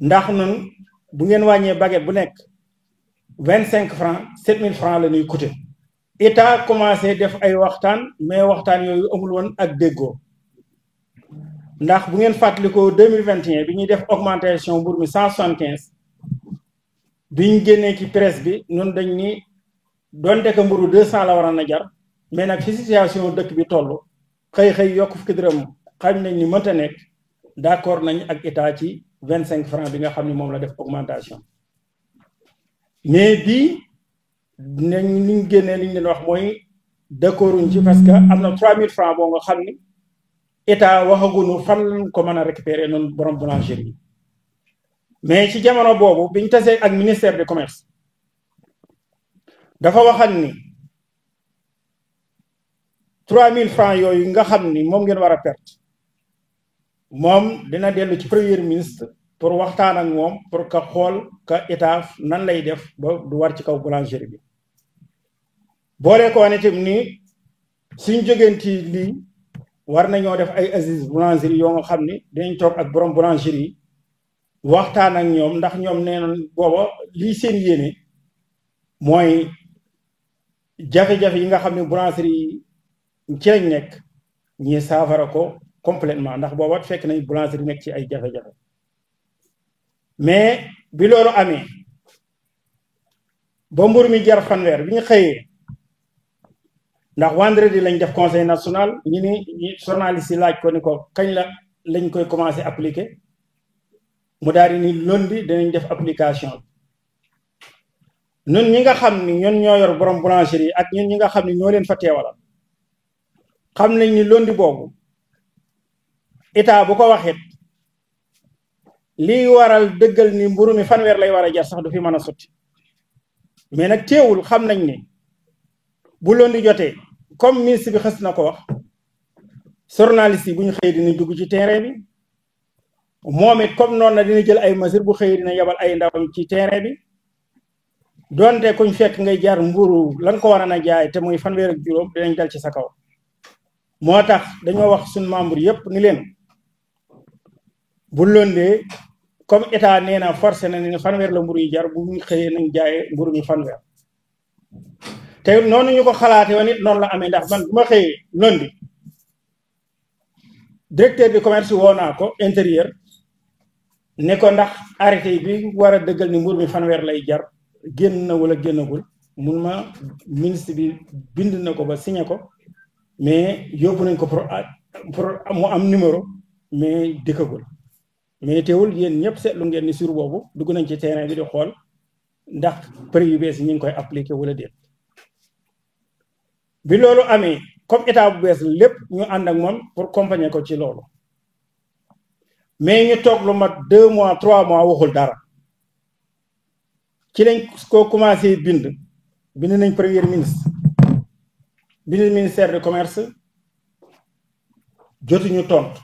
ndax nun bu ngeen wàññee baguette bu nekk 25 francs 7000 francs la ñuy coûter état commencé def ay waxtaan mais waxtaan yooyu amul woon ak déggoo ndax bu ngeen fàttalikoo 2021 bi ñuy def augmentation mburu mi 175 biñ génnee ci presse bi ñun dañ ni donte que mburu 200 la waroon a jar mais nag fi situation dëkk bi toll xëy yokk fukki dërëm xam nañ ni mënta nekk d'accord nañ ak état ci 25 francs bi nga xam ne moom la def augmentation mais bii nañ liñ génnee liñ leen wax mooy d'accorduñ ci parce que am na 3000 francs boo nga xam ni état waxaguñu fan lañ ko mën a récupérer noonu borom boulangerie yi mais ci jamono boobu biñ tasee ak ministère du commerce dafa waxal ni 3000 francs yooyu nga xam ni moom ngeen war a perte moom dina dellu ci premier ministre pour waxtaan ak moom pour que xool que état nan lay def ba du war ci kaw boulangerie bi boole ko wane itam ni suñ jógeen ci lii war nañoo def ay assises boulangerie yoo nga xam ni dinañ toog ak borom boulangerie yi waxtaan ak ñoom ndax ñoom nee nañ booba lii seen yéene mooy jafe-jafe yi nga xam ne boulangerie yi ci lañ nekk ñi saafara ko complètement ndax booba fekk nañ boulangerie nekk ci ay jafe-jafe mais bi loolu amee ba mburu mi jar fanweer bi ñu xëyee ndax vendredi lañ def conseil national ñi ni journaliste yi laaj ko ni ko kañ lañ koy commencé appliquer mu daal di ni lundi dinañ def application ñun ñi nga xam ni ñun ñoo yor borom boulangerie ak ñun ñi nga xam ni ñoo leen fa teewalal xam nañ ni lundi boobu état bu ko waxee lii waral dëggal ni mburu mi fanweer lay war a jar sax du fi mën a sotti mais nag teewul xam nañ ni bu lundi jotee comme ministre bi xës na ko wax journaliste yi bu ñu xëyee dinañ dugg ci terrain bi moom it comme noonu na dina jël ay mesures bu xëyee dina yebal ay ndawam ci terrain bi donte kuñ fekk ngay jaar mburu lan ko war a jaay te muy fanweer ak juróom dinañ dal ci sa kaw moo tax dañoo wax suñ membre yépp ni leen bu lëndee comme état nee na forcé na ne fanweer la mburu yi jar bu ñu xëyee nañ jaayee mburu mi fanweer te noonu ñu ko xalaate woon it noonu la amee ndax man bu ma xëyee lundi directeur du commerce woo naa ko intérieur ne ko ndax arrêté bi war a dëggal ni mburu mi fanweer lay jar génn na wala génnagul mun ma ministre bi bind na ko ba signé ko mais yóbbu nañ ko pour mu am numéro mais dikkagul mais teewul yéen ñëpp seetlu ngeen ni sur boobu dugg nañ ci terrain bi di xool ndax prix yu bees yi ñu ngi koy appliqué wala déet bi loolu amee comme état bu bees lépp ñu ànd ak moom pour accompagner ko ci loolu mais ñu toog lu mat 2 mois 3 mois waxul dara ci lañ ko commencé bind nañ premier ministre bind ministère du commerce jotuñu tontu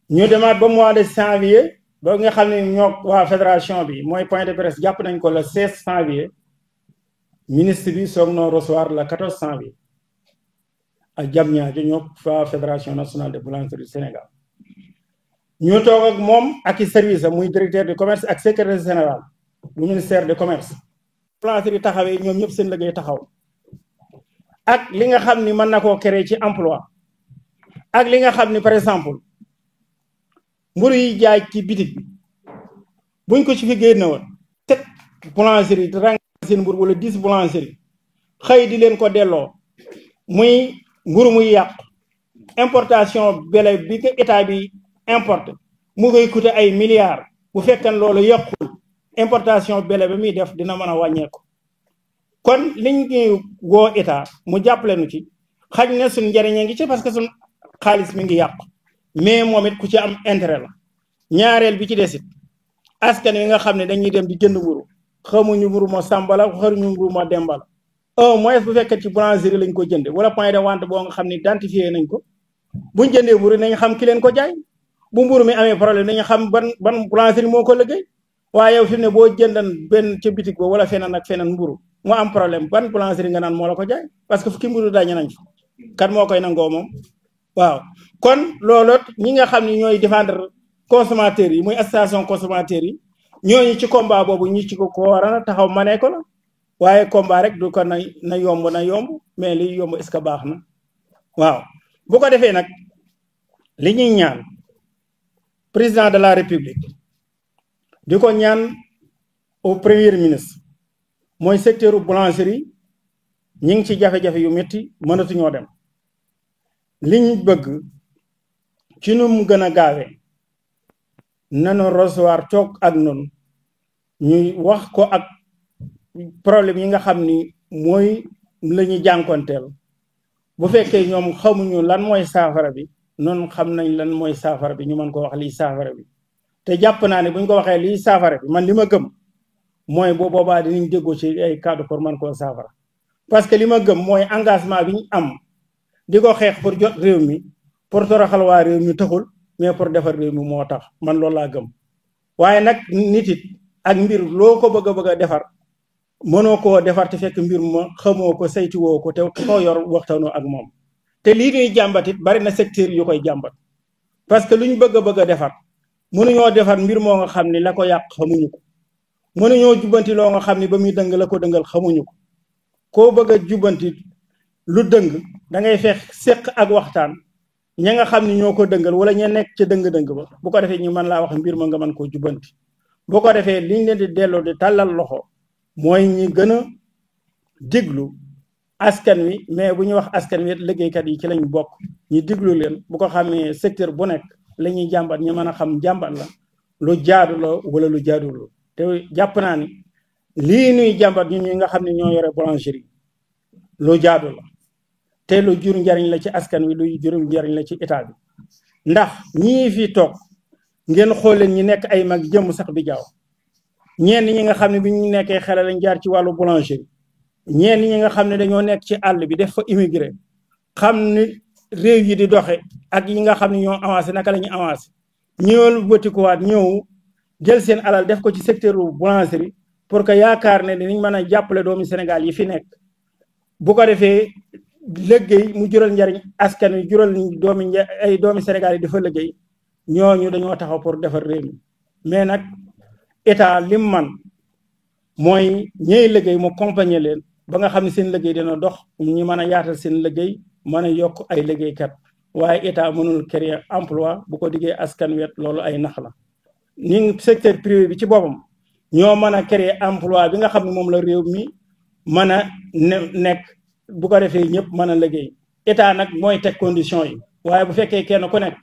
ñu demaat ba mois de janvier ba nga xam ne ñoo waa fédération bi mooy point de presse jàpp nañ ko le 16 janvier ministre bi soog noo recevoir le 14 janvier ak jam ñaajo ñoo waa fédération nationale de boulangerie du Sénégal ñu toog ak moom ak i service am muy directeur du commerce ak secrétaire général bu ministère du commerce boulangerie taxawee ñoom ñëpp seen liggéey taxaw ak li nga xam ni mën na koo créer ci emploi ak li nga xam ni par exemple mburu yi jaay ci bitig bi buñ ko ci fi génne woon 7 boulangerie rang seen mburu wala 10 boulangerie xëy di leen ko delloo muy mburu muy yàqu importation bele bi ko état bi importe mu koy coûter ay milliards bu fekkan loolu yàqul importation bele ba muy def dina mën a wàññeeku kon liñ ngi woo état mu jàppale nu ci xaj na suñ njëriñ ngi ci parce que suñ xaalis mi ngi yàqu mais moom it ku ci am intérêt la ñaareel bi ci desit askan wi nga xam ne dañuy dem di jënd mburu xamuñu mburu moo sàmbala xamuñu mburu moo dembala au moins bu fekkee ci boulangerie lañ ko jënde wala point de vente boo nga xam ne identifié nañ ko buñ jëndee mburu nañ xam ki leen ko jaay bu mburu mi amee problème nañu xam ban boulangerie moo ko liggéey waaye yow fi mu ne boo jëndan benn ca bitig ba wala feneen ak feneen mburu mu am problème ban boulangerie nga naan moo la ko jaay parce que fukki mburu dañu nañ fa kan moo koy nangoo moom waaw kon loolu ñi nga xam ne ñooy défendre consommateurs yi muy association consommateurs yi ñooñu ci combat boobu ñi ci ko war a taxaw manee ko la waaye combat rek du ko na yomb mais li yomb est-ce que baax na waaw bu ko defee nag li ñuy ñaan président de la république di ko ñaan au premier ministre mooy secteur boulangerie ñi ngi ci jafe-jafe yu métti mënatuñoo dem liñ bëgg ci nu mu gën a gaawee nanu recevoir toog ak noonu ñuy wax ko ak problème yi nga xam ni mooy la ñuy jànkonteel bu fekkee ñoom xamuñu lan mooy saafara bi noonu xam nañ lan mooy saafara bi ñu mën ko wax lii saafara bi te jàpp naa ne bu ñu ko waxee lii saafara bi man li ma gëm mooy bu boobaa dinañ déggoo ci ay cadre pour mën koo saafara parce que li ma gëm mooy engagement bi ñu am di ko xeex pour jot réew mi pour toroxal waa réew mi taxul mais pour defar réew mi moo tax man loolu laa gëm waaye nag nit it ak mbir loo ko bëgg a defar mënoo koo defar te fekk mbir ma xamoo ko saytuwoo ko te koo yor waxtaanoo ak moom te lii ñuy jàmbat it bari na secteur yu koy jàmbat parce que lu ñu bëgg a defar mënuñoo defar mbir moo nga xam ni la ko yàq xamuñu ko mënuñoo jubbanti loo nga xam ni ba muy dëng la ko dëngal xamuñu ko koo bëgg a jubbanti lu dëng da ngay fex séq ak waxtaan ña nga xam ni ñoo ko dëngal wala ña nekk ca dëng-dëng ba bu ko defee ñu mën laa wax mbir ma nga mën koo jubbanti bu ko defee liñ leen di delloo di tàllal loxo mooy ñi gën a diglu askan wi mais bu ñuy wax askan wi liggéeykat yi ci lañ bokk ñu diglu leen bu ko xamee secteur bu nekk la ñuy jàmbat ñu mën a xam jàmbat la lu jaadu la wala lu jaadul te jàpp naa ni lii nuy jàmbat ñi nga xam ne ñoo yore boulangerie lu jaadu la te lu jur njariñ la ci askan wi lu jur njariñ la ci état bi ndax ñii fi toog ngeen xool leen ñi nekk ay mag jëm sax bi jaaw ñenn ñi nga xam ne bi ñu nekkee xale lañ jaar ci wàllu boulangerie ñenn ñi nga xam ne dañoo nekk ci àll bi def fa immigré xam ni réew yi di doxe ak yi nga xam ne ñoo avancé naka la ñuy avancé ñëwal wëtikuwaat ñëw jël seen alal def ko ci secteur boulangerie pour que yaakaar ne dinañ mën a jàppale doomi Sénégal yi fi nekk bu ko defee liggéey mu jural njariñ askan wi jural doomi Sénégal yi dafa liggéey ñooñu dañoo taxaw pour defar réew mi mais nag état lim man mooy ñëy liggéey mu accompagner leen ba nga xam ne seen liggéey dina dox ñu mën a yaatal seen liggéey mën a yokk ay liggéeykat waaye état mënul créer emploi bu ko diggee askan wet loolu ay nax la ñi secteur privé bi ci boppam ñoo mën a créer emploi bi nga xam ne moom la réew mi mën a nekk bu ko defee ñëpp mën a liggéey état nag mooy teg condition yi waaye bu fekkee kenn ku nekk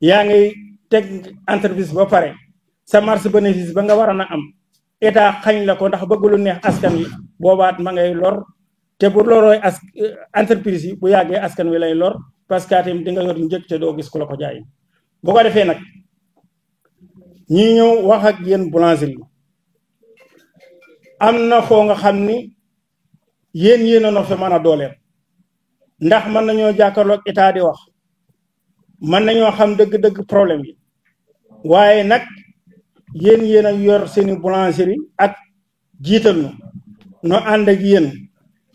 yaa ngay teg entreprise ba pare sa marge bénéfice ba nga war a am état xañ la ko ndax bëgg lu neex askan wi boobaat ma ngay lor te bu lorooy entreprise yi bu yàggee askan wi lay lor parce que tamit di nga yor njëkk te doo gis ku la ko jaay bu ko defee nag ñi ñëw wax ak yéen boulangerie am na foo nga xam ni yéen a no fa mën a dooleel ndax mën nañoo jàkkaarloog état di wax mën nañoo xam dëgg-dëgg problème yi waaye nag yéen a yor seeni boulangerie ak jiital no ànd ak yéen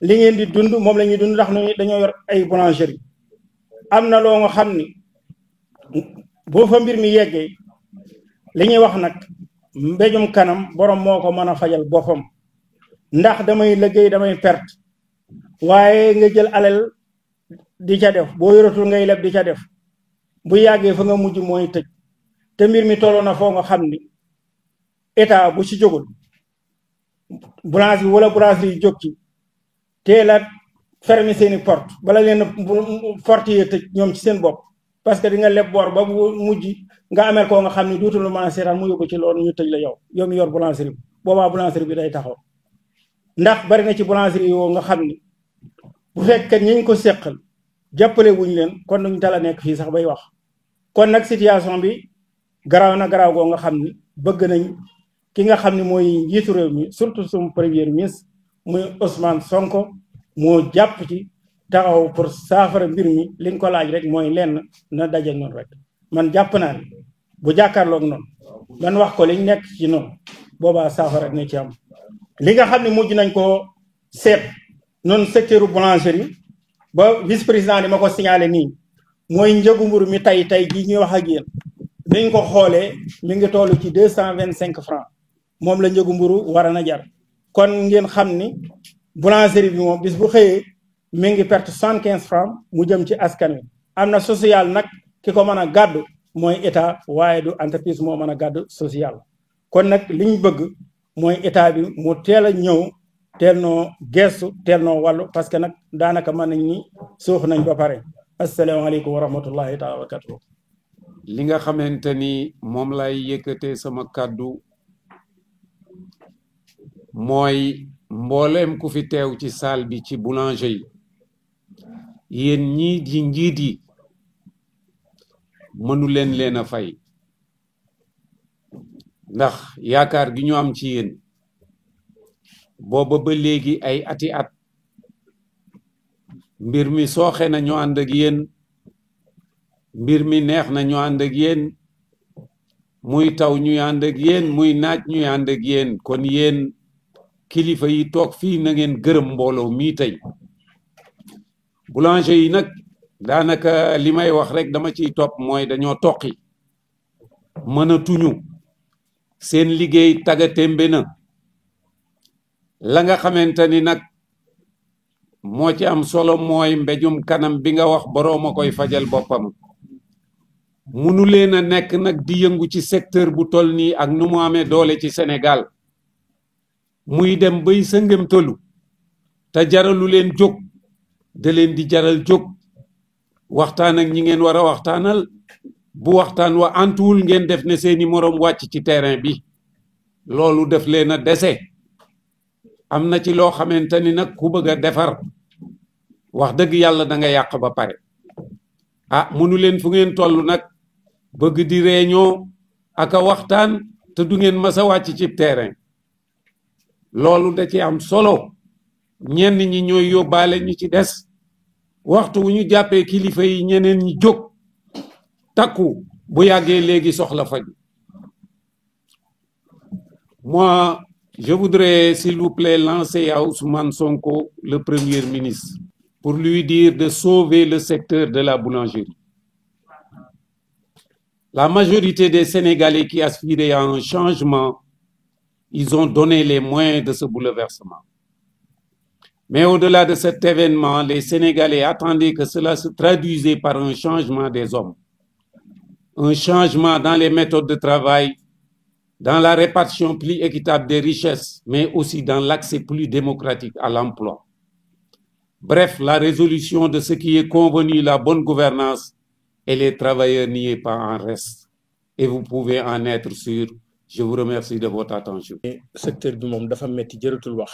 li ngeen di dund moom la ñuy dund ndax dañoo yor ay boulangerie am na loo nga xam ni boo fa mbir mi yeggee li ñuy wax nag mbéjum kanam borom moo ko mën a fajal boppam ndax damay liggéey damay perte waaye nga jël alal di ca def boo yoratul ngay leb di ca def bu yàggee fa nga mujj mooy tëj te mbir mi tolloo na foo nga xam ni état bu ci jógul boulangerie wala boulangerie yi jóg ci teel a fermer seeni porte bala leen porte yi tëj ñoom ci seen bopp parce que di nga leb bor ba bu mujj nga amee koo nga xam ni duutul mën a seetaan mu yóbbu ci loolu ñu tëj la yow mi yor boulangerie bi boobaa boulangerie bi day taxaw ndax bari na ci boulangerie yoo nga xam ni bu fekkee ñi ñu ko seqal jàppale wuñ leen kon duñ tala nekk fii sax bay wax kon nag situation bi garaaw na garaaw goo nga xam ni bëgg nañ ki nga xam ne mooy njiitu réew mi surtout sum premier ministre muy Ousmane Sonko moo jàpp ci taxaw pour saafara mbir mi liñ ko laaj rek mooy lenn na daje noonu rek man jàpp naa ne bu jàkkaarloog noonu man wax ko liñ nekk ci noonu boobaa saafara ne ci am li nga xam ne mujj nañ ko seet noonu secteur boulangerie ba vice président di ma ko signalé nii mooy njëgu mburu mi tey jii ñuy wax ak yéen biñ ko xoolee mi ngi toll ci 225 francs moom la njëgu mburu war na jar kon ngeen xam ni boulangerie bi moom bis bu xëyee mi ngi perte 75 francs mu jëm ci askan wi am na social nag ki ko mën a gàddu mooy état waaye du entreprise moo mën a gàddu social kon nag li ñu bëgg mooy état bi mu teel a ñëw teel noo gestu teel noo wàllu parce que nag daanaka mën nañ ni suux nañ ba pare asalaamaaleykum wa rahmatullahi taala wa barakatuh li nga xamante ni moom lay yëkkatee sama kàddu mooy mbooleem ku fi teew ci salle bi ci boulanger yi yéen ñii di njiit yi mënu leen a fay ndax yaakaar gi ñu am ci yéen booba ba léegi ay ati at mbir mi sooxe na ñu ànd ak yéen mbir mi neex na ñu ànd ak yéen muy taw ñuy ànd ak yéen muy naaj ñuy ànd ak yéen kon yéen kilifa yi toog fii na ngeen gërëm mbooloo mii tey boulanger yi nag daanaka li may wax rek dama ciy topp mooy dañoo toqi mënatuñu seen liggéey tagatémbe na la nga xamante ni nag moo ci am solo mooy mbéjum kanam bi nga wax boroom a koy fajal boppam munu leen a nekk nag di yëngu ci secteur bu toll nii ak nu mu amee doole ci Sénégal muy dem bay sëngëm tëlu te jaralu leen jóg da leen di jaral jóg waxtaan ak ñi ngeen war a waxtaanal bu waxtaan wa antuwul ngeen def ne seeni moroom wàcc ci terrain bi loolu def leen a dese am na ci loo xamante ni nag ku bëgg a defar wax dëgg yàlla da nga yàq ba pare ah munu leen fu ngeen toll nag bëgg di réunion ak a waxtaan te du ngeen mas a wàcc ci terrain loolu da ci am solo ñenn ñi ñooy yóbbaale ñu ci des waxtu wu ñu jàppee kilifa yi ñeneen ñi jóg takku bu yàggee léegi soxla faj moi je voudrais s'il vous plaît lancer à Ousmane Sonko le premier ministre pour lui dire de sauver le secteur de la boulangerie. La majorité des Sénégalais qui aspiraient à un changement, ils ont donné les moyens de ce bouleversement. Mais au-delà de cet événement, les Sénégalais attendaient que cela se traduisait par un changement des hommes, un changement dans les méthodes de travail, dans la répartition plus équitable des richesses, mais aussi dans l'accès plus démocratique à l'emploi. Bref, la résolution de ce qui est convenu, la bonne gouvernance, et les travailleurs n'y est pas en reste. Et vous pouvez en être sûr. Je vous remercie de votre attention. secteur bi moom dafa metti jëratul wax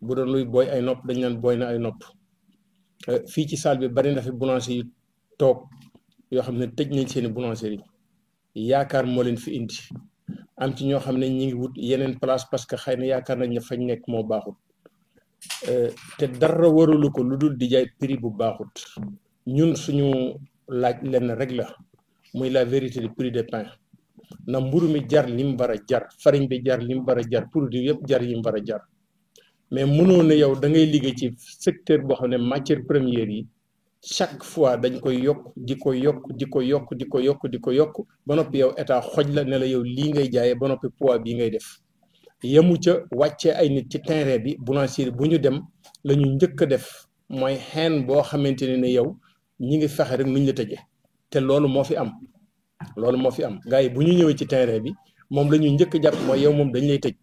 bu doon luy booy ay nopp dañ naan booy na ay nopp fii ci salle bi bari na fi boulanger yi toog yoo xam ne tëj nañ seeni boulangerie yaakaar moo leen fi indi am ci ñoo xam ne ñi ngi wut yeneen place parce que xëy na yaakaar nañ ne fañ nekk moo baaxut te dara waralu ko lu dul di jaay prix bu baaxut ñun suñu laaj lenn rek la muy la vérité du prix des pains na mburu mi jar li mu war a jar farine bi jar li mu war a jar produit yëpp jar yi mu war a jar mais mënoo ne yow da ngay liggéey ci secteur boo xam ne matière première yi chaque fois dañ koy yokk di ko yokk di ko yokk di ko yokk di ko yokk ba noppi yow état xoj la ne la yow lii ngay jaayee ba noppi poids bii ngay def yemu ca wàccee ay nit ci terrain bi boulangerie bu ñu dem la ñu njëkk a def mooy xeen boo xamante ne yow ñi ngi fexe rek nuñ la tëjee te loolu moo fi am gars yi bu ñu ñëwee ci terrain bi moom la ñu njëkk a jàpp mooy yow moom dañ lay tëj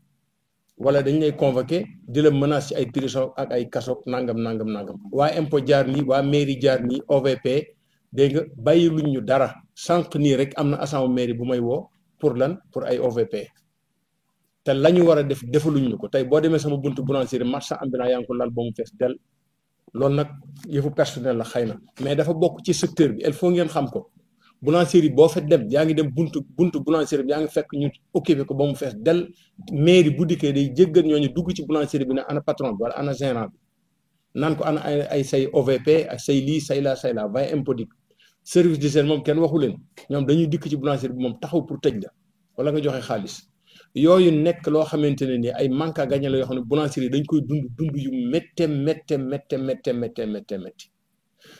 wala dañ lay convoqué di la menace ci ay prison ak ay kaso nangam waa impôt jaar nii waa mairie jaar nii OVP dégg nga bàyyi luñ ñu dara sànq nii rek am na assemblée mairie bu may woo pour lan pour ay OVP te la ñu war a def defaluñ ñu ko tey boo demee sama buntu boulangerie marchand ambulant yaa ngi ko lal ba mu fees del loolu nag yëfu personnel la xëy na mais dafa bokk ci secteur bi il faut ngeen xam ko boulangerie boo fa dem yaa ngi dem buntu boulangerie bi yaa ngi fekk ñu occupé ko ba mu fees del mairie bu dikkee day jéggal ñooñu dugg ci boulangerie bi ne ana patron bi wala ana gérant bi naan ko ana ay say OVP ak say lii say la vay impôt service d'hygiène moom kenn waxu leen ñoom dañuy dikk ci boulangerie bi moom taxaw pour tëj la wala nga joxe xaalis yooyu nekk loo xamante ne ni ay manque à gagner la yoo xam ne boulangerie dañ koy dund yu métte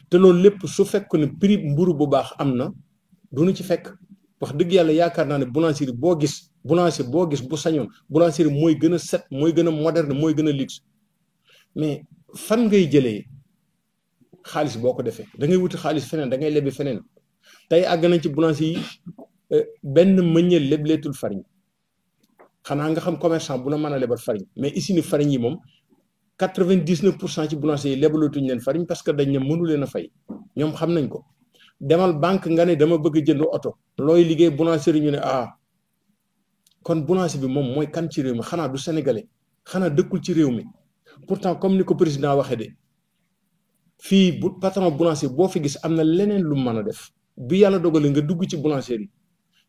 te loolu lépp su fekk ne prix mburu bu baax am na duñu ci fekk wax dëgg yàlla yaakaar naa ne boulangerie boo gis bu sañoon boulangerie mooy gën a set mooy gën a moderne mooy gën a luxe mais fan ngay jëlee xaalis boo ko defee da ngay wuti xaalis feneen da ngay lebi feneen tey àgg nañ ci boulangerie yi benn mëññeel lebleetul farine xanaa nga xam commerçant bu la mën a lebal farine mais usine farine yi moom 99% ci boulangerie yi lebalatuñ leen farine parce que dañ ne mënu leen a fay ñoom xam nañ ko demal banque nga ne dama bëgg jënd oto looy liggéey boulangerie ñu ne kon boulanger bi moom mooy kan ci réew mi xanaa du sénégalais xanaa dëkkul ci réew mi pourtant comme ni ko président waxee de fii bu patron boulanger boo fi gis am na leneen lu mën a def bi yàlla dogalee nga dugg ci boulangerie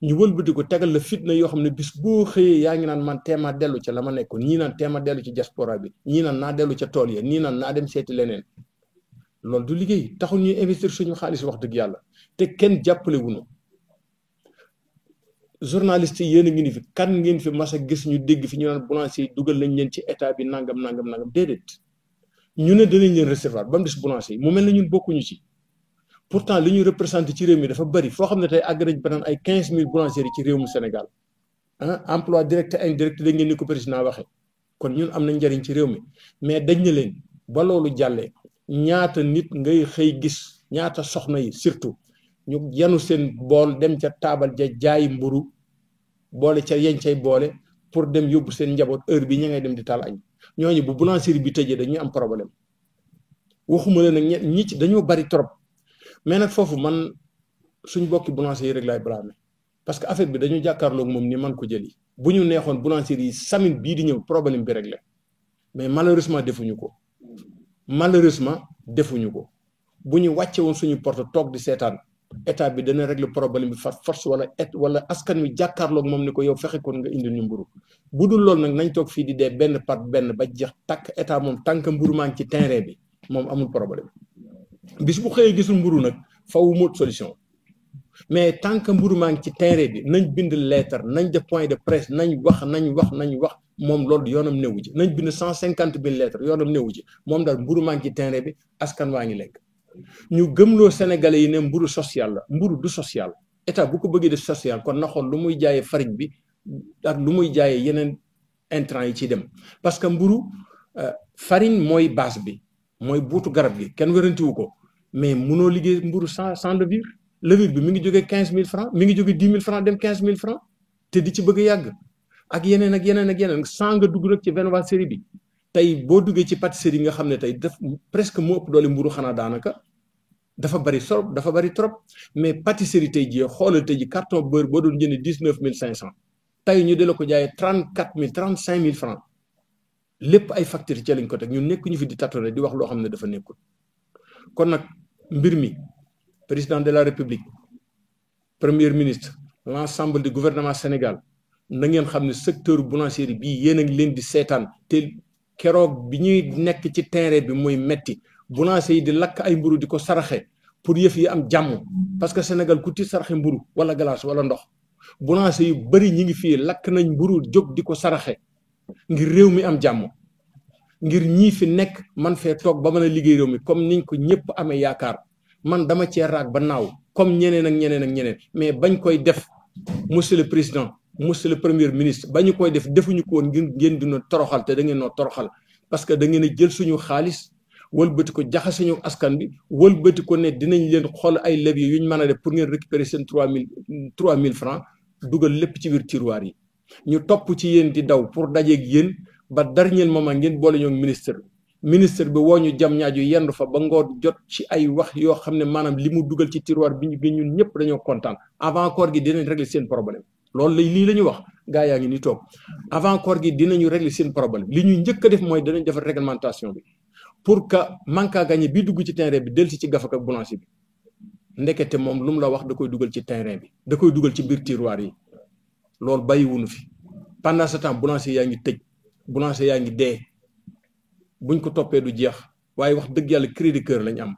yi ñu wëlbati ko tegal la fitna yoo xam ne bis boo xëyee yaa ngi naan man teema dellu ca la ma nekkoon ñii naan teema dellu ci diaspora bi ñii naan naa dellu ca tool ya ñii naan naa dem seeti leneen loolu du liggéey taxul ñuy investir suñu xaalis wax dëgg yàlla te kenn jàppale wuñu journaliste yi yéen a ngi ni fi kan ngeen fi mas a gis ñu dégg fi ñu naan boulanger yi dugal nañ leen ci état bi nangam déedéet ñu ne danañ leen recevoir ba mu des boulanger yi mu mel ne ñun bokkuñu ci pourtant li ñu représenté ci réew mi dafa bari foo xam ne tey àgg nañ ba naan ay 15000 boulangeries ci réew mu Sénégal emploi direct et indirect da ngeen ni ko président waxee kon ñun am na njariñ ci réew mi mais dañ ne leen ba loolu jàllee ñaata nit ngay xëy gis ñaata soxna yi surtout ñu yanu seen bool dem ca taabal ja jaay mburu boole ca yeñ cay boole pour dem yóbbu seen njaboot heure bi ña ngay dem di taal añ ñooñu bu boulangerie bi tëjee dañuy am problème waxuma leen nag ñi ci dañoo bari trop mais nag foofu man suñ bokki boulangerie yi rek laay blâmer parce que affaire bi dañu jàkkaarloog moom ni man ko jëli bu ñu neexoon boulangerie yi semaine bii di ñëw problème bi réglé mais malheureusement defuñu ko bu ñu wàcce woon suñu porte toog di seetaan état bi dana régler problème bi far force wala askan wi jàkkaarloog moom ni ko yow fexe kon nga indil ñu mburu bu dul loolu nag nañ toog fii di dee benn par benn ba jeex takk état moom tant que mburu maa ngi ci terrain bi moom amul problème bis bu xëyee gisul mburu nag faw mu solution mais tant que mburu maa ngi ci terrain bi nañ bind lettre nañ def point de presse nañ wax moom loolu yoonam newu ci nañ bind 150 000 lettres yoonam newu ci moom daal mburu maa ngi ci terrain bi askan waa ngi lekk ñu gëmloo sénégalais yi ne mburu social la mburu du social état bu ko bëggee def social kon na xool lu muy jaayee farine bi ak lu muy jaayee yeneen intrants yi ciy dem parce que mburu farine mooy base bi mooy buutu garab gi kenn wérantiwu ko mais munoo liggéey mburu sans levure bi mi ngi jógee 15000 francs mi ngi jógee 10 000 francs dem 15000 francs te di ci bëgg a yàgg ak yeneen sans nga dugg nag ci viennoiserie bi tey boo duggee ci pâtisserie nga xam ne tey def presque moo ëpp doole mburu xanaa daanaka dafa bari trop mais pâtisserie tey jii xoolal tey ji carton beurre boo doon jëndee 19500 tey ñu de la ko jaayee 34000 35000 francs lépp ay facture ci lañ ko teg ñun nekk ñu fi di tâtonner di wax loo xam ne dafa nekkul kon nag mbir mi président de la république premier ministre l'ensemble du gouvernement Sénégal na ngeen xam ne secteur boulangerie bii yéen a ngi leen di seetaan te keroog bi ñuy nekk ci terrain bi muy metti boulanger yi di lakk ay mburu di ko saraxe pour yëf yi am jàmm parce que Sénégal ku ti saraxe mburu wala glace wala ndox boulanger yu bëri ñi ngi fii lakk nañ mburu jóg di ko saraxe ngir réew mi am jàmm ngir ñii fi nekk man fee toog ba mën a liggéey réew mi comme niñ ko ñëpp amee yaakaar man dama cee raag ba naaw comme ñeneen mais bañ koy def monsieur le président monsieur le premier ministre bañu koy def defuñu ko woon ngeen dina toroxal te da ngeen noo toroxal parce que da ngeen a jël suñu xaalis wëlbati ko jaxase ñu askan bi wëlbati ko ne dinañ leen xool ay levier yuñ mën a def pour ngeen récupérer seen 3000 francs dugal lépp ci biir tiroir yi ñu topp ci yéen di daw pour dajeeg yéen ba dernier moment ngeen boole ñoo ministre bi woo ñu jam ñaaju yendu fa ba ngoon jot ci ay wax yoo xam ne maanaam li mu dugal ci tiroir bi ñun ñëpp dañoo kontaan avant koor gi dinañ régler seen problème loolu lii la ñu wax gaa yaa ngi ni toog avant koor gi dinañu régler seen problème li ñuy njëkk a def mooy danañ defar réglementation bi pour que manque à gagner bi dugg ci terrain bi dellu si ci gafak ak boulanger bi ndekete moom lu mu la wax da koy dugal ci terrain bi da koy dugal ci biir tiroir yi loolu bàyyiwunu fi pendant ce temps boulanger yaa ngi tëj boulanger yaa ngi dee buñ ko toppee du jeex waaye wax dëgg yàlla cri de cœur lañ am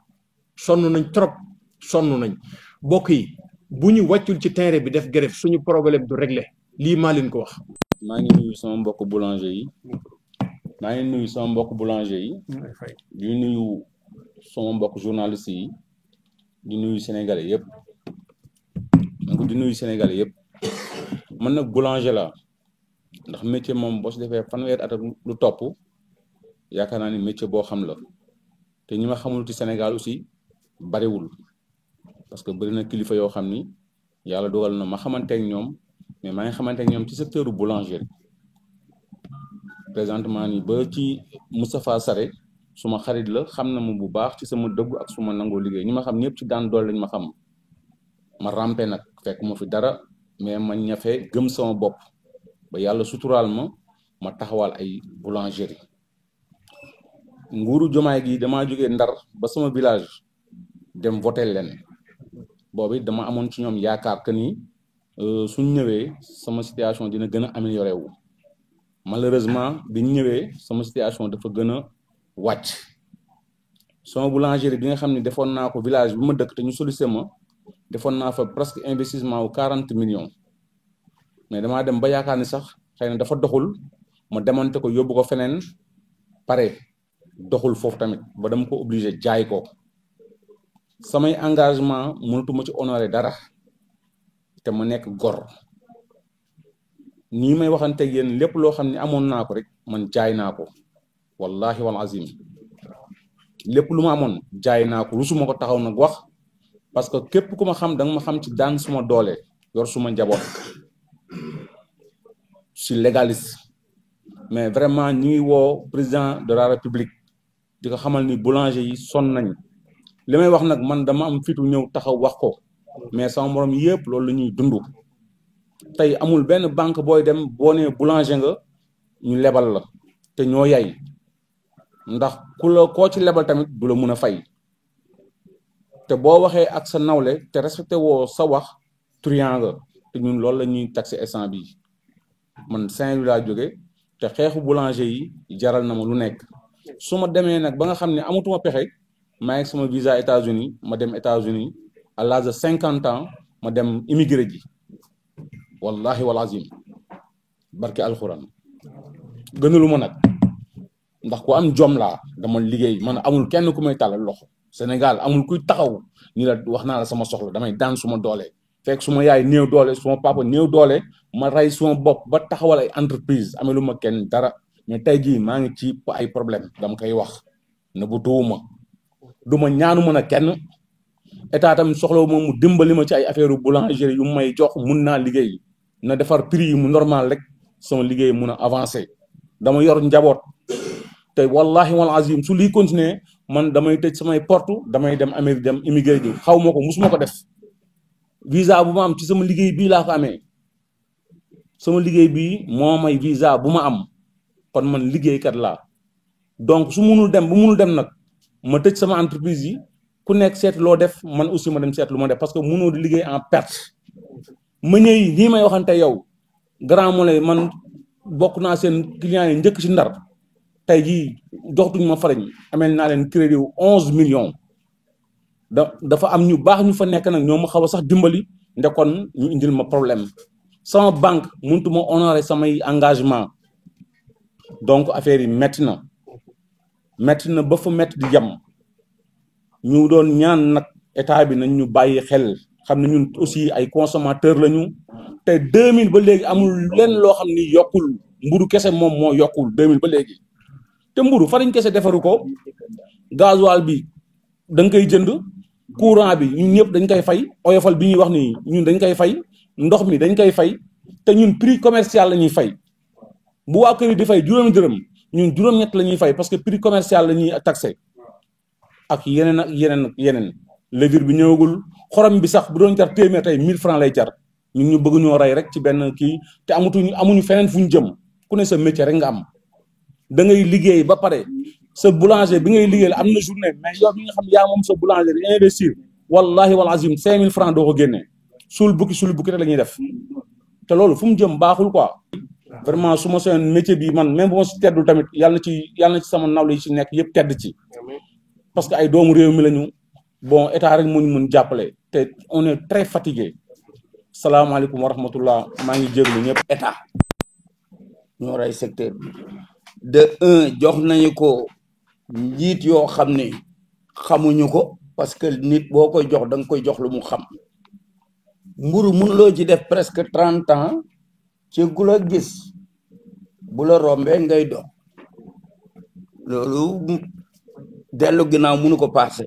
sonn nañ bokk yi bu ñu wàccul ci terrain bi def grève suñu problème du réglé lii maa leen ko wax. maa ngi nuyu sama mbokk boulanger yi di nuyu sama mbokk journaliste yi di nuyu sénégalais yëpp donc di nuyu Sénégalais yëpp man nag boulanger la ndax métier moom boo si defee fanweeri at ak lu topp yaakaar naa ni métier boo xam la te ñi ma xamul ci Sénégal aussi bariwul parce que bëri na kilifa yoo xam ni yàlla dogal na ma xamante ak ñoom mais maa ngi xamante ak ñoom ci secteur boulangerie présentement nii ba ci Moustapha Sarré suma xarit la xam na ma bu baax ci sama dëggu ak suma nangoo liggéey ñi ma xam ñëpp ci daan doole lañ ma xam ma rampe nag fekk ma fi dara mais ma ñafe gëm sama bopp ba yàlla suturaal ma taxawal ay boulangerie nguuru Jomaay gi damaa jógee Ndar ba sama village dem voter leen boobu dama amoon ci ñoom yaakaar que ni suñ ñëwee sama situation dina gën a amélioré wu malheureusement biñ ñëwee sama situation dafa gën a wàcc sama boulangerie bi nga xam ne defoon naa ko village bi ma dëkk te ñu sollicité ma defoon naa fa presque investissement wu 40 millions mais damaa dem ba yaakaar ni sax xëy na dafa doxul ma démonté ko yóbbu ko feneen pare doxul foofu tamit ba dama ko obligé jaay ko samay engagement mënatuma ci honoré dara te ma nekk gor nii may waxanteeg yéen lépp loo xam ne amoon naa ko rek man jaay naa ko wallahi wal azim lépp lu ma amoon jaay naa ko rusuma ko taxaw nag wax parce que képp ku ma xam danga ma xam ci daan suma doole yor suma njaboot si légaliste mais vraiment ñu ngi woo président de la république di ko xamal ni boulanger yi sonn nañ li may wax nag man dama am fitu ñëw taxaw wax ko mais sama morom yëpp loolu la ñuy dund tey amul benn banque booy dem boo nee boulanger nga ñu lebal la te ñoo yay ndax ku la koo ci lebal tamit du la mun a fay te boo waxee ak sa nawle te respecté woo sa wax truand nga te ñun loolu la ñuy taxé instant bi man Saint-Louis laa jóge te xeexu boulanger yi jaral na ma lu nekk su ma demee nag ba nga xam ne amatuma pexe maa ngi sama visa États-Unis ma dem États-Unis à l'âge de 50 ans ma dem immigré ji wallahi wal azim barke alxuraan gënalu ma nag ndax ku am jom laa dama liggéey man amul kenn ku may tàllal loxo Sénégal amul kuy taxaw ni la wax naa la sama soxla damay daan suma doole fekk suma yaay néew doole suma papa néew doole ma rey suma bopp ba taxawal ay entreprise amee lu ma kenn dara mais tey jii maa ngi ci ay problème dama koy wax ne bu tuuma du ma ñaanu mën a kenn état tamit soxla moom mu dimbali ma ci ay affaire boulangerie yu may jox mun naa liggéey na defar prix yi mu normal rek sama liggéey mun a avancer dama yor njaboot te wallahi wal azim su lii continuer man damay tëj samay porte damay dem Amérique dem immigré ji xaw ma ko musuma ko def visa bu ma am ci sama liggéey bii laa ko amee sama liggéey bii moo may visa bu ma am kon man liggéeykat laa donc su munul dem bu munul dem nag ma tëj sama entreprise yi ku nekk seet loo def man aussi ma dem seet lu ma def parce que munoo di liggéey en perte ma ñëw nii may waxante yow Grand Moulin man bokk naa seen clients yi njëkk ci Ndar tey jii doxtuñ ma farañ amel naa leen crédit wu 11 millions dafa am ñu baax ñu fa nekk nag ñoo ma xaw a sax dimbali ndekon ñu indil ma problème sama banque mënut ma honorer samay engagement donc affaire yi metti na ba fa metti di yem ñu doon ñaan nag état bi nañ ñu bàyyi xel xam ne ñun aussi ay consommateur lañu te 2000 ba léegi amul lenn loo xam ni yokkul mburu kese moom moo yokkul 2000 ba léegi te mburu fariñ kese defaru ko gasoil bi da nga koy jënd courant bi ñun ñëpp dañ koy fay oyofal bi ñuy wax ni ñun dañ koy fay ndox mi dañ koy fay te ñun prix commercial la ñuy fay bu waa kër yi di fay juróomi dërëm ñun juróom-ñett la ñuy fay parce que prix commercial la ñuy taxé ak yeneen levure bi ñëwagul xorom bi sax bu doon jar téeméer tey 1000 francs lay jar ñun ñu bëgg ñoo rey rek ci benn kii te amuñu feneen fu ñu jëm ku ne sa métier rek nga am da ngay liggéey ba pare sa boulanger bi ngay liggéey am na journée mais yow mi nga xam yaa moom sa boulanger di investir wallahi wal azim 5000 francs doo ko génnee suul bukki rek la ñuy def te loolu fu mu jëm baaxul quoi vraiment su ma seen métier bi man même bu ma si teddul tamit yàlla na ci sama nawle yi ci nekk yëpp tedd ci parce que ay doomu réew mi lañu bon état rek moo ñu mën jàppale te on est très fatigué salaamaaleykum wa rahmatullah maa ngi jéglu ñëpp état ñoo rey secteur bi de jox nañu ko njiit yoo xam ne xamuñu ko parce que nit boo koy jox da nga koy jox lu mu xam mburu mënuloo ci def presque 30 ans ci gu la gis bu la rombee ngay dox loolu dellu ginnaaw mënu ko passé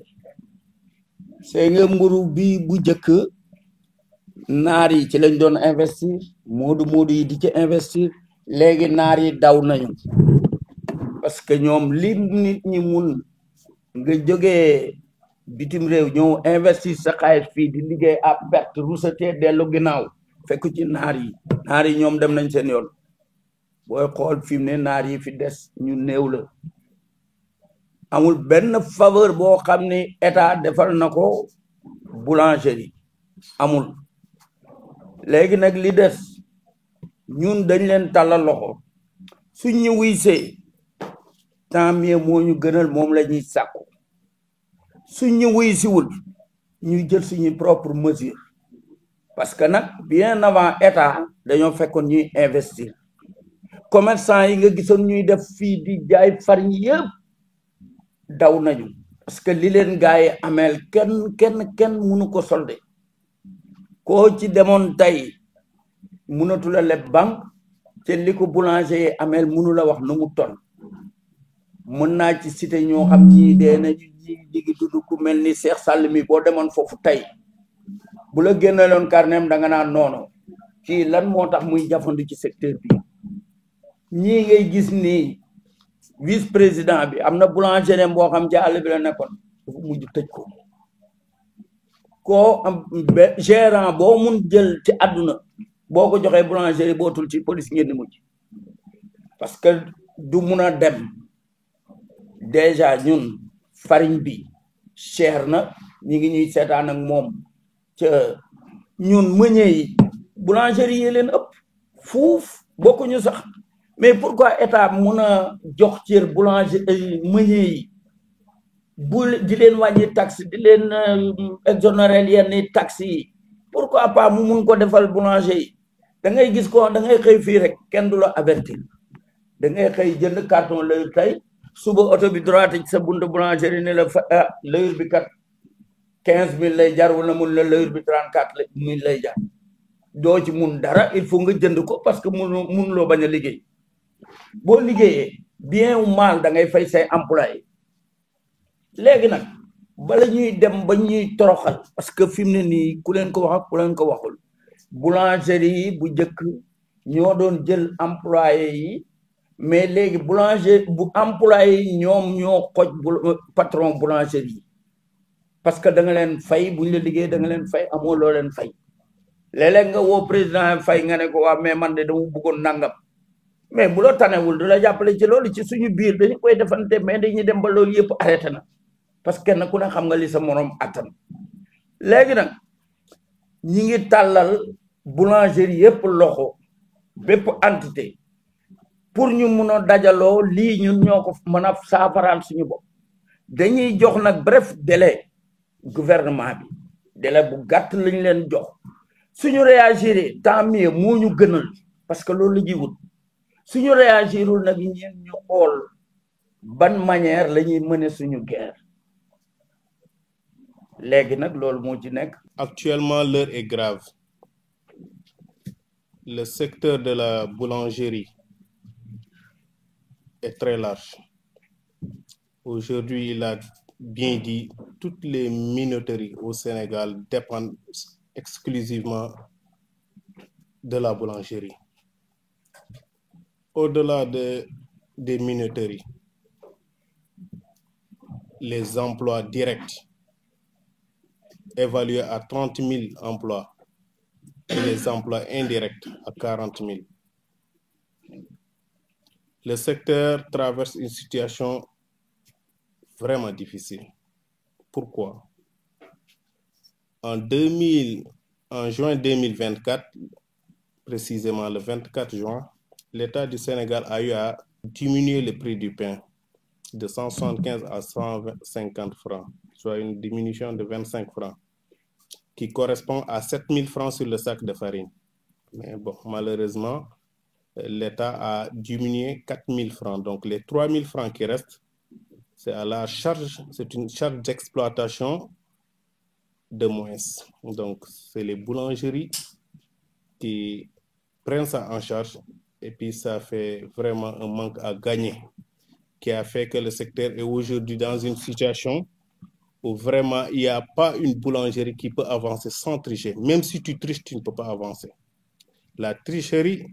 c'est nga mburu bi bu njëkk naar yi ci lañ doon investir moodu yi di ci investir léegi naar yi daw nañu parce que ñoom li nit ñi mun nga jógee bitim réew ñëw investir sa xaalis fii di liggéey à perte rusatee dellu ginnaaw fekk ci naar yi ñoom dem nañ seen yoon booy xool fi mu ne naar yi fi des ñu néew la amul benn faveur boo xam ne état defal na ko boulangerie amul léegi nag li des ñun dañ leen tàllal loxo suñ ñu wuysee tant mieux moo ñu gënal moom la ñuy sàkku suñ ñu wuysiwul ñuy jël suñuy propre mesure parce que nag bien avant état dañoo fekkoon ñuy investir commerçant yi nga gisoon ñuy def fii di jaay farine yëpp daw nañu parce que li leen gars yi ameel kenn mënu ko solde koo ci demoon tey mënatu la leb banque te li ko boulanger yi ameel mënu la wax nu mu toll mën naa ci cité ñoo xam ñii dee nañu ñi ngi dund ku mel ni Cheikh Sall mi boo demoon foofu tey bu la génneloon carnet da nga naan noono kii lan moo tax muy jafandu ci secteur bi ñii ngay gis nii vice président bi am na boulangerie boo xam ci àll bi la nekkoon dafa mujj tëj ko koo am gérant boo mun jël ci àdduna boo ko joxee boulangerie bootul ci police ngeen di mujj parce que du mun a dem déjà ñun farine bi cher na ñi ngi ñuy seetaan ak moom ca ñun meunier yi boulangerie yi leen ëpp fuuf bokkuñu sax mais pourquoi état mun a jox cër boulanger meunier yi bu di leen wàññi taxe di leen exonérer yenn taxe yi pourquoi pas mu mun ko defal boulanger yi da ngay gis ko da ngay xëy fii rek kenn du la avertir da ngay xëy jënd carton lëyur tey suba oto bi droite ci sa buntu boulangerie ne la lëyur bi kat 15 000 lay jar wala mun la lëyur bi 34 000 lay jar doo ci mun dara il faut nga jënd ko parce que munuloo bañ a liggéey boo liggéeyee bien ou mal da ngay fay say employé léegi nag bala ñuy dem ba ñuy toroxal parce que fi mu ne nii ku leen ko wax ak ku leen ko waxul boulangerie yi bu njëkk ñoo doon jël employé yi mais léegi boulanger bu employé yi ñoom ñoo xoj patron boulangerie yi parce que da nga leen fay buñ la liggéey da nga leen fay amoo loo leen fay léeg-léeg nga woo président fay nga ne ko waa mais man de dama bëggoon nangam mais bu la tanewul du la jàppale ci loolu ci suñu biir dañu koy defante mais dañuy dem ba loolu yëpp arrêté na parce que kenn ku ne xam nga li sa morom attan léegi nag ñi ngi tàllal boulangerie yëpp loxo bépp entité pour ñu mun a dajaloo lii ñun ñoo ko mën a saafaraal suñu bopp dañuy jox nag bref délai gouvernement bi délai bu gàtt lañ leen jox suñu réagir tant mieux moo ñu gënal parce que loolu la ñuy wut suñu réagirul nag ñeen ñu xool ban manière la ñuy mener suñu guerre léegi nag loolu moo ci nekk. Actuellement, l'heure est grave. Le secteur de la boulangerie est très large. Aujourd'hui, il a bien dit, toutes les minoteries au Sénégal dépendent exclusivement de la boulangerie. Au-delà des minoteries, les emplois directs évalués à 30 000 emplois et les emplois indirects à 40 000. Le secteur traverse une situation vraiment difficile. Pourquoi? En juin 2024, précisément le 24 juin, l'État du Sénégal a eu à diminuer le prix du pain de 175 à 150 francs, soit une diminution de 25 francs, qui correspond à 7 000 francs sur le sac de farine. Mais bon, malheureusement, l'État a diminué 4 000 francs. Donc les 3 000 francs qui restent, c'est à la charge, c'est une charge d'exploitation de moins. Donc, c'est les boulangeries qui prennent ça en charge et puis ça fait vraiment un manque à gagner qui a fait que le secteur est aujourd'hui dans une situation où vraiment il n'y a pas une boulangerie qui peut avancer sans tricher. Même si tu triches, tu ne peux pas avancer. La tricherie,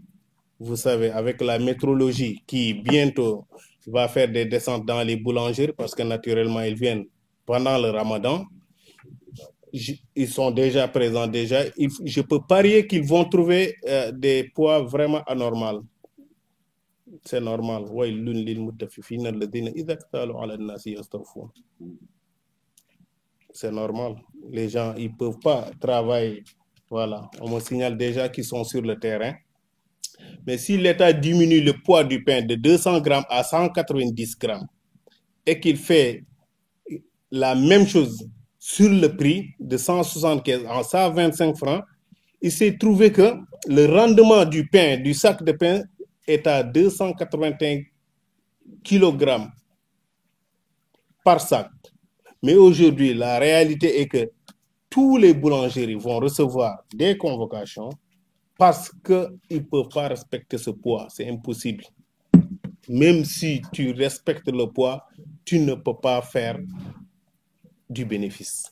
vous savez, avec la métrologie qui bientôt va faire des descentes dans les boulangeries parce que naturellement ils viennent pendant le Ramadan. Ils sont déjà présents déjà. Je peux parier qu'ils vont trouver des poids vraiment anormaux. C'est normal. C'est normal. Les gens, ils ne peuvent pas travailler. Voilà. On me signale déjà qu'ils sont sur le terrain. Mais si l'État diminue le poids du pain de 200 grammes à 190 grammes et qu'il fait la même chose sur le prix de 175 à 125 francs, il s'est trouvé que le rendement du pain, du sac de pain, est à 281 kg par sac. Mais aujourd'hui, la réalité est que tous les boulangeries vont recevoir des convocations parce qu'ils ne peuvent pas respecter ce poids. C'est impossible. Même si tu respectes le poids, tu ne peux pas faire du bénéfice.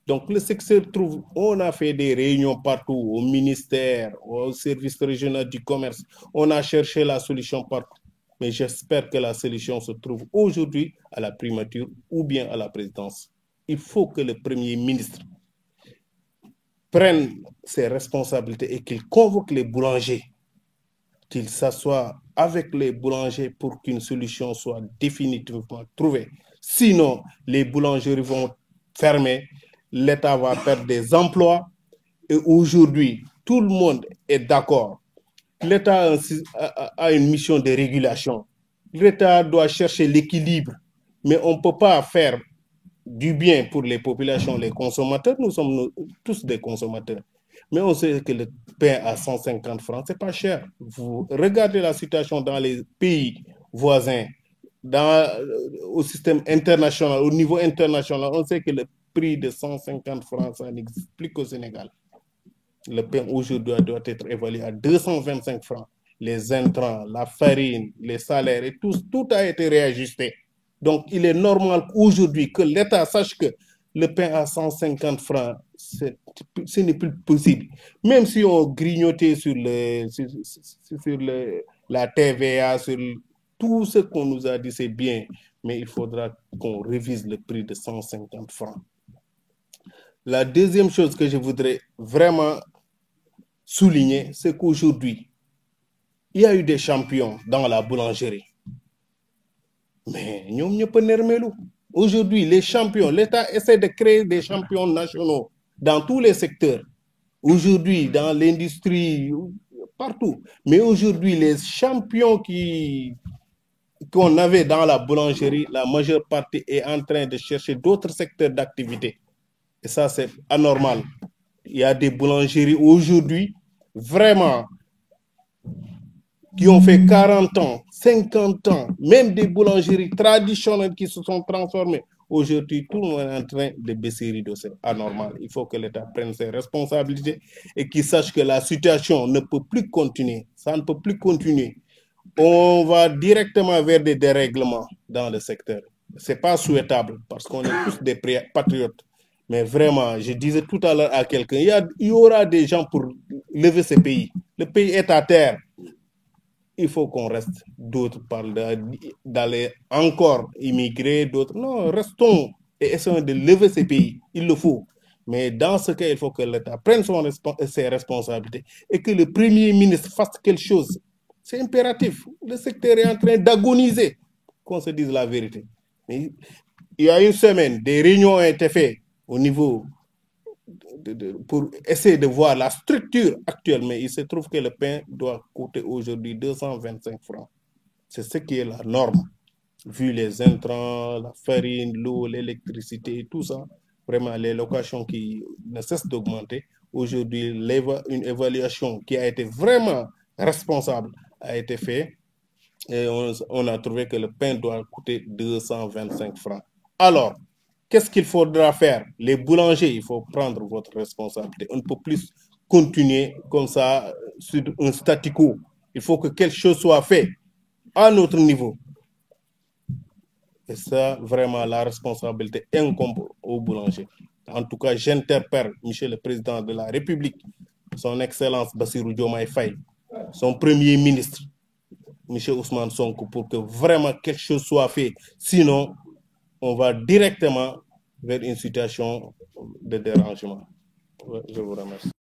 Donc le secteur trouve, on a fait des réunions partout, au ministère, au service régional du commerce, on a cherché la solution partout. Mais j'espère que la solution se trouve aujourd'hui à la primature ou bien à la présidence. Il faut que le Premier ministre prenne ses responsabilités et qu'il convoque les boulangers, qu'il s'assoie avec les boulangers pour qu'une solution soit définitivement trouvée. Sinon, les boulangeries vont fermer, l'État va perdre des emplois et aujourd'hui, tout le monde est d'accord. L'État a une mission de régulation. L'État doit chercher l'équilibre, mais on ne peut pas faire du bien pour les populations, les consommateurs. Nous sommes tous des consommateurs. Mais on sait que le pain à 150 francs, ce n'est pas cher. Vous regardez la situation dans les pays voisins, au système international, au niveau international, on sait que le prix de 150 francs, ça n'existe plus qu'au Sénégal. Le pain aujourd'hui doit être évalué à 225 francs. Les intrants, la farine, les salaires et tout a été réajusté. Donc, il est normal aujourd'hui que l'État sache que le pain à 150 francs, ce n'est plus possible. Même si on grignotait sur la TVA, sur tout ce qu'on nous a dit, c'est bien, mais il faudra qu'on révise le prix de 150 francs. La deuxième chose que je voudrais vraiment souligner, c'est qu'aujourd'hui, il y a eu des champions dans la boulangerie. Mais nous ne pouvons pas. Aujourd'hui, les champions, l'État essaie de créer des champions nationaux dans tous les secteurs. Aujourd'hui, dans l'industrie, partout. Mais aujourd'hui, les champions qu'on avait dans la boulangerie, la majeure partie est en train de chercher d'autres secteurs d'activité. Et ça, c'est anormal. Il y a des boulangeries aujourd'hui, vraiment, qui ont fait 40 ans, 50 ans, même des boulangeries traditionnelles qui se sont transformées. Aujourd'hui, tout le monde est en train de baisser rideau. C'est anormal. Il faut que l'État prenne ses responsabilités et qu'il sache que la situation ne peut plus continuer. Ça ne peut plus continuer. On va directement vers des dérèglements dans le secteur. Ce n'est pas souhaitable parce qu'on est tous des patriotes. Mais vraiment, je disais tout à l'heure à quelqu'un, il y aura des gens pour lever ce pays. Le pays est à terre. Il faut qu'on reste. D'autres parlent d'aller encore immigrer, d'autres. Non, restons et essayons de lever ce pays. Il le faut. Mais dans ce cas, il faut que l'État prenne ses responsabilités et que le Premier ministre fasse quelque chose. C'est impératif. Le secteur est en train d'agoniser, qu'on se dise la vérité. Mais il y a une semaine, des réunions ont été faites au niveau pour essayer de voir la structure actuelle, mais il se trouve que le pain doit coûter aujourd'hui 225 francs. C'est ce qui est la norme, vu les intrants, la farine, l'eau, l'électricité, tout ça. Vraiment, les locations qui ne cessent d'augmenter. Aujourd'hui, une évaluation qui a été vraiment responsable a été faite et on a trouvé que le pain doit coûter 225 francs. Alors, Qu'est-ce qu'il faudra faire? Les boulangers, il faut prendre votre responsabilité. On ne peut plus continuer comme ça sur un statu quo. Il faut que quelque chose soit fait à notre niveau. Et ça, vraiment, la responsabilité incombe aux boulangers. En tout cas, j'interpelle Monsieur le Président de la République, son Excellence Bassirou Diomaye Faye, son Premier ministre, Monsieur Ousmane Sonko, pour que vraiment quelque chose soit fait. Sinon, on va directement vers une situation de dérangement. Je vous remercie.